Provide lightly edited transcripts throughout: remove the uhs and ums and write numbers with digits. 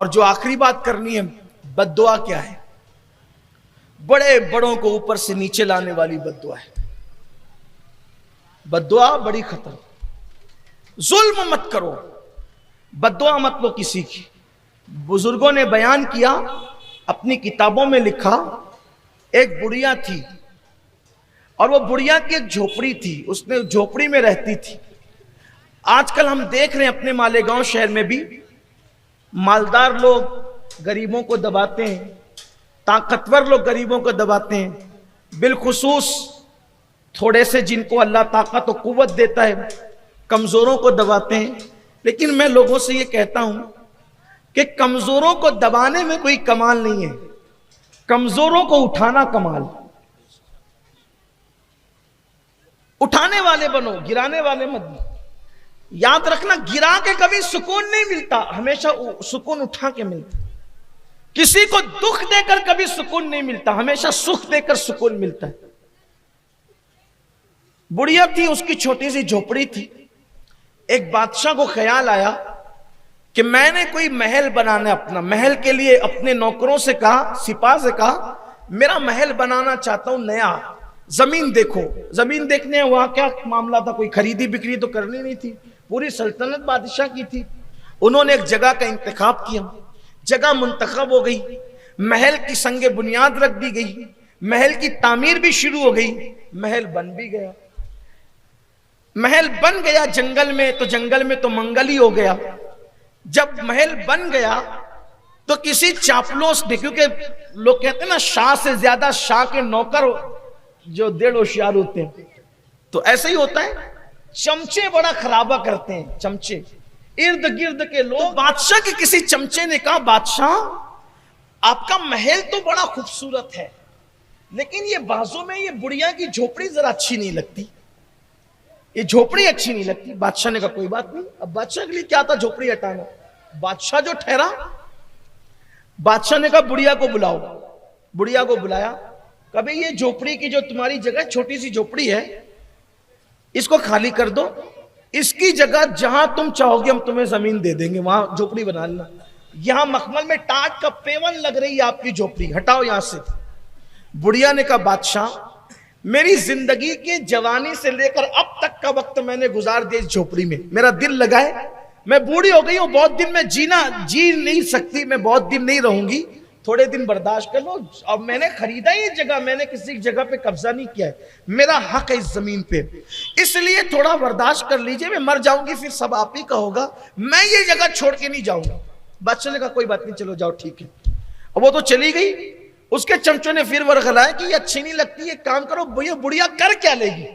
और जो आखिरी बात करनी है, बद्दुआ क्या है। बड़े बड़ों को ऊपर से नीचे लाने वाली बद्दुआ है। बद्दुआ बड़ी खतर। जुल्म मत करो, बद्दुआ मत लो किसी की। बुजुर्गों ने बयान किया, अपनी किताबों में लिखा, एक बुढ़िया थी और वो बुढ़िया की एक झोपड़ी थी, उसने झोपड़ी में रहती थी। आजकल हम देख रहे हैं अपने मालेगांव शहर में भी मालदार लोग गरीबों को दबाते हैं, ताकतवर लोग गरीबों को दबाते हैं, बिलखुसूस थोड़े से जिनको अल्लाह ताकत और कुव्वत देता है कमजोरों को दबाते हैं। लेकिन मैं लोगों से ये कहता हूं कि कमजोरों को दबाने में कोई कमाल नहीं है, कमजोरों को उठाना कमाल। उठाने वाले बनो, गिराने वाले मत बनो। याद रखना, गिरा के कभी सुकून नहीं मिलता, हमेशा सुकून उठा के मिलता। किसी को दुख देकर कभी सुकून नहीं मिलता, हमेशा सुख देकर सुकून मिलता है। बुढ़िया थी, उसकी छोटी सी झोपड़ी थी। एक बादशाह को ख्याल आया कि मैंने कोई महल बनाना है अपना। महल के लिए अपने नौकरों से कहा, सिपाह से कहा, मेरा महल बनाना चाहता हूं नया। जमीन देखो। जमीन देखने वहां क्या मामला था, कोई खरीदी बिक्री तो करनी नहीं थी, पूरी सल्तनत बादशाह की थी। उन्होंने एक जगह का इंतखाब किया, जगह मुंतखब हो गई, महल की संगे बुनियाद रख दी गई, महल की तामीर भी शुरू हो गई, महल बन भी गया। महल बन गया जंगल में, तो जंगल में तो मंगल ही हो गया। जब महल बन गया तो किसी चापलूस ने, क्योंकि लोग कहते हैं ना शाह से ज्यादा शाह के नौकर जो डेढ़ होशियार होते हैं, तो ऐसे ही होता है। चमचे बड़ा खराबा करते हैं, चमचे इर्द गिर्द के लोग। तो बादशाह के किसी चमचे ने कहा, बादशाह आपका महल तो बड़ा खूबसूरत है, लेकिन ये बाजू में ये बुढ़िया की झोपड़ी जरा अच्छी नहीं लगती, ये झोपड़ी अच्छी नहीं लगती। बादशाह ने कहा कोई बात नहीं। अब बादशाह के लिए क्या था झोपड़ी हटाना। बादशाह जो ठहरा, बादशाह ने कहा बुढ़िया को बुलाओ। बुढ़िया को बुलाया, कभी ये झोपड़ी की जो तुम्हारी जगह छोटी सी झोपड़ी है, इसको खाली कर दो, इसकी जगह जहां तुम चाहोगे हम तुम्हें जमीन दे देंगे, वहां झोपड़ी बना लेना। यहां मखमल में टाट का पेवन लग रही है आपकी झोपड़ी, हटाओ यहां से। बुढ़िया ने कहा बादशाह मेरी जिंदगी के जवानी से लेकर अब तक का वक्त मैंने गुजार दिया इस झोपड़ी में, मेरा दिल लगा है, मैं बूढ़ी हो गई हूं, बहुत दिन में जी नहीं सकती, मैं बहुत दिन नहीं रहूंगी, थोड़े दिन बर्दाश्त कर लो। अब मैंने खरीदा ये जगह, मैंने किसी जगह पे कब्जा नहीं किया है, मेरा हक है इस जमीन पे, इसलिए थोड़ा बर्दाश्त कर लीजिए, मैं मर जाऊंगी फिर सब आप ही का होगा, मैं ये जगह छोड़ के नहीं जाऊंगा। बादशाह ने कहा कोई बात नहीं, चलो जाओ ठीक है। अब वो तो चली गई। उसके चमचों ने फिर वर्गलाया कि ये अच्छी नहीं लगती, ये काम करो, ये बुढ़िया कर क्या लेगी।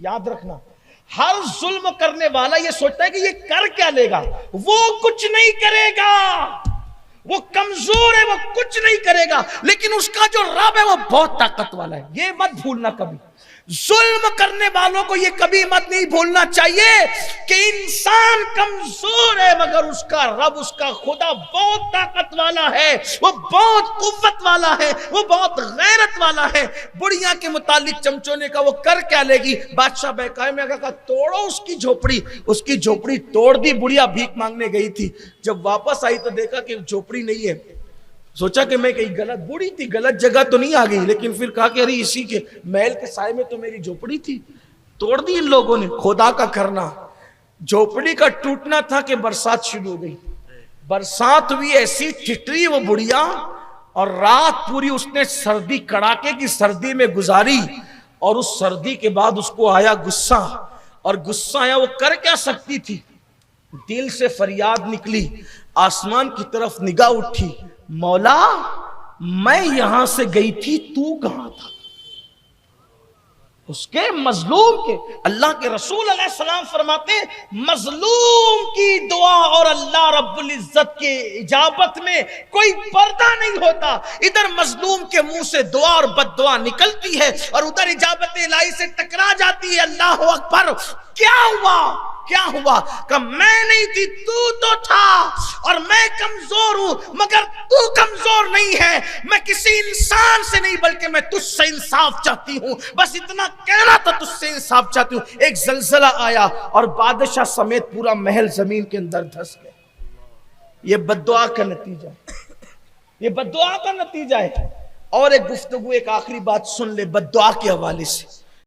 याद रखना, हर जुल्म करने वाला ये सोचता है कि ये कर क्या लेगा, वो कुछ नहीं करेगा, वो कमजोर है, वो कुछ नहीं करेगा, लेकिन उसका जो रब है वो बहुत ताकत वाला है। ये मत भूलना कभी, जुल्म करने वालों को ये कभी मत नहीं भूलना चाहिए कि इंसान कमजोर है, मगर उसका रब, उसका खुदा बहुत ताकत वाला है, वो बहुत कुव्वत वाला है, वो बहुत गैरत वाला है। बुढ़िया के मुतालिक चमचों ने कहा वो कर क्या लेगी। बादशाह बेकाय में कहा तोड़ो उसकी झोपड़ी। उसकी झोपड़ी तोड़ दी। बुढ़िया भीख मांगने गई थी, जब वापस आई तो देखा कि झोपड़ी नहीं है। सोचा कि मैं कहीं गलत, बूढ़ी थी, गलत जगह तो नहीं आ गई, लेकिन फिर कहा कि अरे इसी के महल के साए में तो मेरी झोपड़ी थी, तोड़ दी इन लोगों ने। खुदा का करना, झोपड़ी का टूटना था कि बरसात शुरू हो गई। बरसात हुई, ऐसी ठिठरी वो बुढ़िया, और रात पूरी उसने सर्दी, कड़ाके की सर्दी में गुजारी। और उस सर्दी के बाद उसको आया गुस्सा, और गुस्सा आया, वो कर क्या सकती थी। दिल से फरियाद निकली, आसमान की तरफ निगाह उठी, मौला मैं यहां से गई थी, तू कहां था। उसके मजलूम के, अल्लाह के रसूल अलैहि सलाम फरमाते हैं मजलूम की दुआ और अल्लाह रब्बुल इज्जत के इजाबत में कोई पर्दा नहीं होता। इधर मजलूम के मुंह से दुआ और बद्दुआ निकलती है, और उधर इजाबत इलाही से टकरा जाती है। अल्लाह अकबर। क्या हुआ, क्या हुआ? कहा मैं नहीं थी, तू तो था, और मैं कमजोर हूं, मगर तू कमजोर नहीं है। मैं किसी इंसान से नहीं, बल्कि मैं तुझसे इंसाफ चाहती हूं, बस इतना कहना था, तुझसे इंसाफ चाहती हूं। एक जलजला आया और बादशाह समेत पूरा महल जमीन के अंदर धंस गया। ये बद्दुआ का नतीजा है, ये बद्दुआ का नतीजा है। और एक गुफ्तगू, एक आखिरी बात सुन ले बद्दुआ के हवाले से।